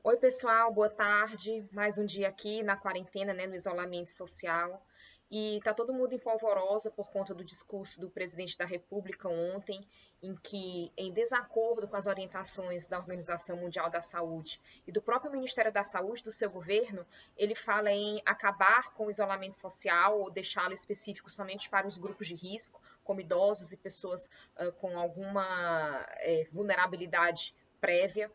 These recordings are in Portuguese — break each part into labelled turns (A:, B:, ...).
A: Oi, pessoal, boa tarde. Mais um dia aqui na quarentena, né, no isolamento social. E tá todo mundo em polvorosa por conta do discurso do presidente da República ontem, em que, em desacordo com as orientações da Organização Mundial da Saúde e do próprio Ministério da Saúde do seu governo, ele fala em acabar com o isolamento social ou deixá-lo específico somente para os grupos de risco, como idosos e pessoas com alguma vulnerabilidade prévia.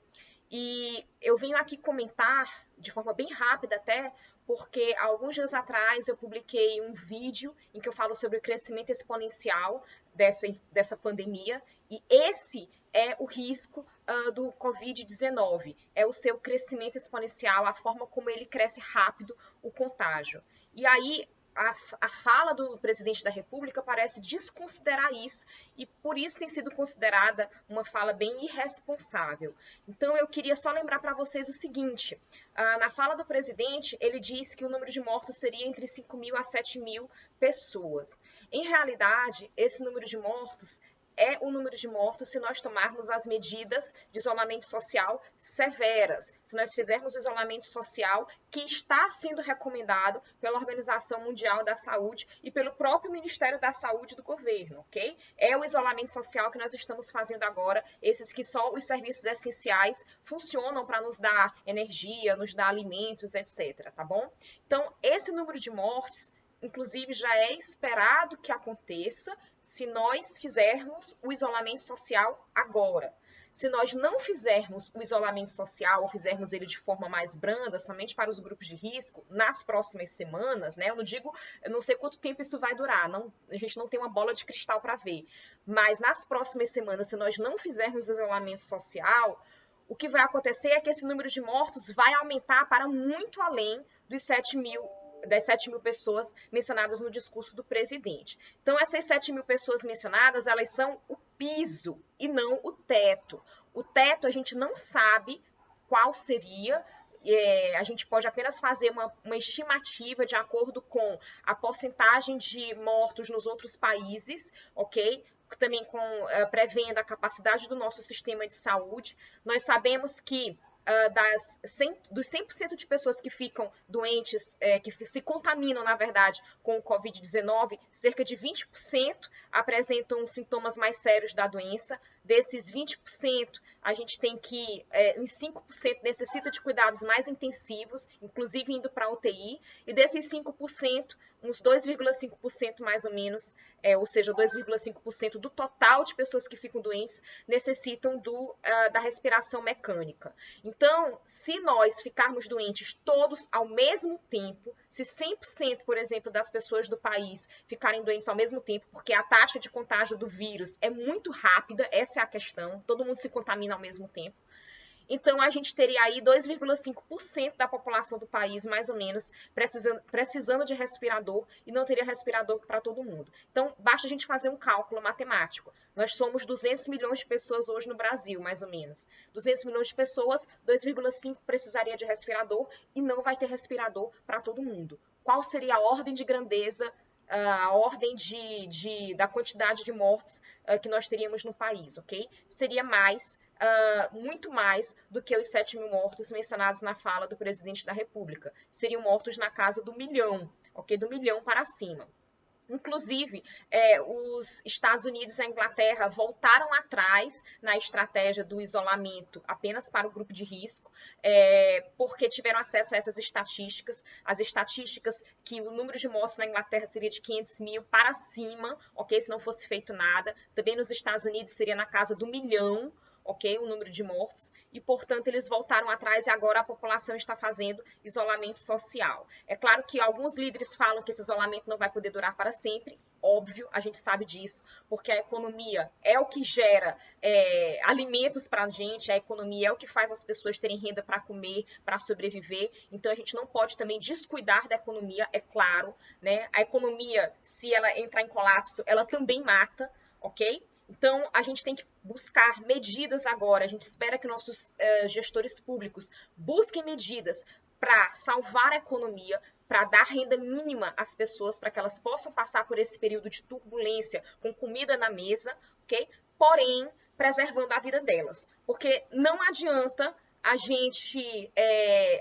A: E eu venho aqui comentar de forma bem rápida até, porque alguns dias atrás eu publiquei um vídeo em que eu falo sobre o crescimento exponencial dessa pandemia, e esse é o risco do Covid-19, é o seu crescimento exponencial, a forma como ele cresce rápido, o contágio. E aí a fala do presidente da República parece desconsiderar isso e por isso tem sido considerada uma fala bem irresponsável. Então eu queria só lembrar para vocês o seguinte, na fala do presidente ele disse que o número de mortos seria entre 5.000 a 7.000 pessoas. Em realidade, esse número de mortos é o número de mortos se nós tomarmos as medidas de isolamento social severas, se nós fizermos o isolamento social que está sendo recomendado pela Organização Mundial da Saúde e pelo próprio Ministério da Saúde do governo, ok? É o isolamento social que nós estamos fazendo agora, esses que só os serviços essenciais funcionam para nos dar energia, nos dar alimentos, etc, tá bom? Então, esse número de mortes inclusive já é esperado que aconteça se nós fizermos o isolamento social agora. Se nós não fizermos o isolamento social ou fizermos ele de forma mais branda, somente para os grupos de risco, nas próximas semanas, né? Eu não sei quanto tempo isso vai durar, a gente não tem uma bola de cristal para ver, mas nas próximas semanas, se nós não fizermos o isolamento social, o que vai acontecer é que esse número de mortos vai aumentar para muito além das 7.000 pessoas mencionadas no discurso do presidente. Então, essas 7.000 pessoas mencionadas, elas são o piso e não o teto. O teto a gente não sabe qual seria, a gente pode apenas fazer uma estimativa de acordo com a porcentagem de mortos nos outros países, ok? Também prevendo a capacidade do nosso sistema de saúde. Nós sabemos que dos 100% de pessoas que ficam doentes, que se contaminam, na verdade, com o Covid-19, cerca de 20% apresentam sintomas mais sérios da doença. Desses 20%, a gente tem que, uns 5% necessita de cuidados mais intensivos, inclusive indo para a UTI, e desses 5%, uns 2,5% mais ou menos, ou seja, 2,5% do total de pessoas que ficam doentes necessitam da respiração mecânica. Então, se nós ficarmos doentes todos ao mesmo tempo, se 100%, por exemplo, das pessoas do país ficarem doentes ao mesmo tempo, porque a taxa de contágio do vírus é muito rápida, essa é a questão, todo mundo se contamina ao mesmo tempo. Então, a gente teria aí 2,5% da população do país, mais ou menos, precisando de respirador e não teria respirador para todo mundo. Então, basta a gente fazer um cálculo matemático. Nós somos 200 milhões de pessoas hoje no Brasil, mais ou menos. 200 milhões de pessoas, 2,5% precisaria de respirador e não vai ter respirador para todo mundo. Qual seria a ordem de grandeza, a ordem da quantidade de mortes que nós teríamos no país, ok? Seria muito mais do que os 7.000 mortos mencionados na fala do presidente da República. Seriam mortos na casa do 1.000.000, ok? Do 1.000.000 para cima. Inclusive, os Estados Unidos e a Inglaterra voltaram atrás na estratégia do isolamento apenas para o grupo de risco, porque tiveram acesso a essas estatísticas. As estatísticas que o número de mortes na Inglaterra seria de 500.000 para cima, ok? Se não fosse feito nada. Também nos Estados Unidos seria na casa do 1.000.000, ok? O número de mortos, e, portanto, eles voltaram atrás e agora a população está fazendo isolamento social. É claro que alguns líderes falam que esse isolamento não vai poder durar para sempre, óbvio, a gente sabe disso, porque a economia é o que gera alimentos para a gente, a economia é o que faz as pessoas terem renda para comer, para sobreviver, então a gente não pode também descuidar da economia, é claro, né? A economia, se ela entrar em colapso, ela também mata, ok? Então, a gente tem que buscar medidas agora. A gente espera que nossos gestores públicos busquem medidas para salvar a economia, para dar renda mínima às pessoas, para que elas possam passar por esse período de turbulência com comida na mesa, ok? Porém, preservando a vida delas. Porque não adianta a gente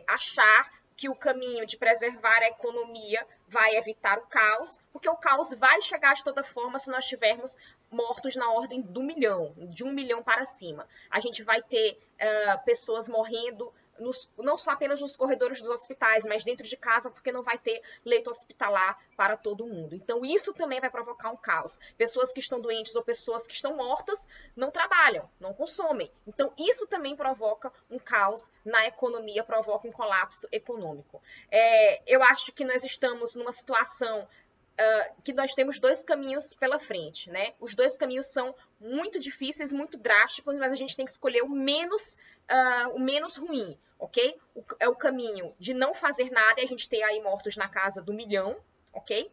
A: achar que o caminho de preservar a economia vai evitar o caos, porque o caos vai chegar de toda forma se nós tivermos mortos na ordem do milhão, de 1 milhão para cima. A gente vai ter pessoas morrendo não só apenas nos corredores dos hospitais, mas dentro de casa, porque não vai ter leito hospitalar para todo mundo. Então, isso também vai provocar um caos. Pessoas que estão doentes ou pessoas que estão mortas não trabalham, não consomem. Então, isso também provoca um caos na economia, provoca um colapso econômico. Eu acho que nós estamos numa situação que nós temos dois caminhos pela frente, né? Os dois caminhos são muito difíceis, muito drásticos, mas a gente tem que escolher o menos ruim, ok? É o caminho de não fazer nada e a gente ter aí mortos na casa do 1 milhão, ok?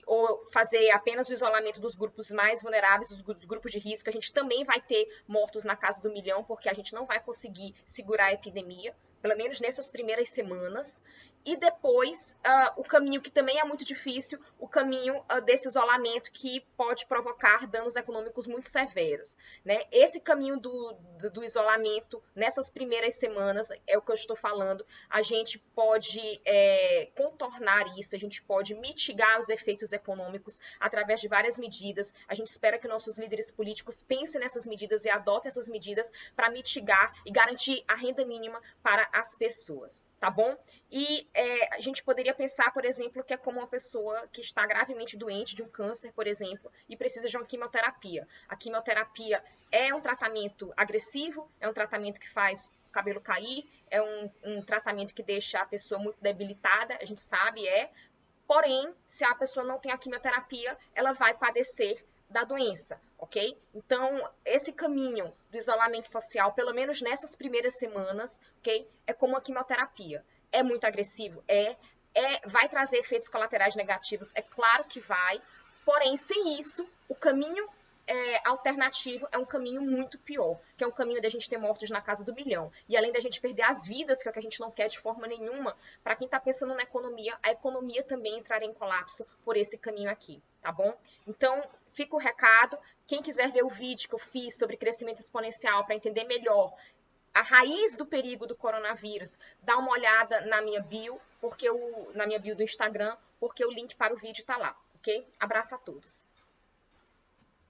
A: Ou fazer apenas o isolamento dos grupos mais vulneráveis, dos grupos de risco, a gente também vai ter mortos na casa do 1 milhão, porque a gente não vai conseguir segurar a epidemia, pelo menos nessas primeiras semanas. E depois, o caminho que também é muito difícil, o caminho desse isolamento que pode provocar danos econômicos muito severos, né? Esse caminho do isolamento, nessas primeiras semanas, é o que eu estou falando, a gente pode contornar isso, a gente pode mitigar os efeitos econômicos através de várias medidas. A gente espera que nossos líderes políticos pensem nessas medidas e adotem essas medidas para mitigar e garantir a renda mínima para as pessoas. Tá bom? E a gente poderia pensar, por exemplo, que é como uma pessoa que está gravemente doente de um câncer, por exemplo, e precisa de uma quimioterapia. A quimioterapia é um tratamento agressivo, é um tratamento que faz o cabelo cair, é um tratamento que deixa a pessoa muito debilitada, a gente sabe, Porém, se a pessoa não tem a quimioterapia, ela vai padecer da doença, ok? Então, esse caminho do isolamento social, pelo menos nessas primeiras semanas, ok? É como a quimioterapia. É muito agressivo? Vai trazer efeitos colaterais negativos? É claro que vai. Porém, sem isso, o caminho alternativo é um caminho muito pior, que é um caminho da gente ter mortos na casa do 1 milhão. E além da gente perder as vidas, que é o que a gente não quer de forma nenhuma, para quem está pensando na economia, a economia também entrará em colapso por esse caminho aqui, tá bom? Então, fica o recado. Quem quiser ver o vídeo que eu fiz sobre crescimento exponencial para entender melhor a raiz do perigo do coronavírus, dá uma olhada na minha bio, na minha bio do Instagram, porque o link para o vídeo está lá, ok? Abraço a todos.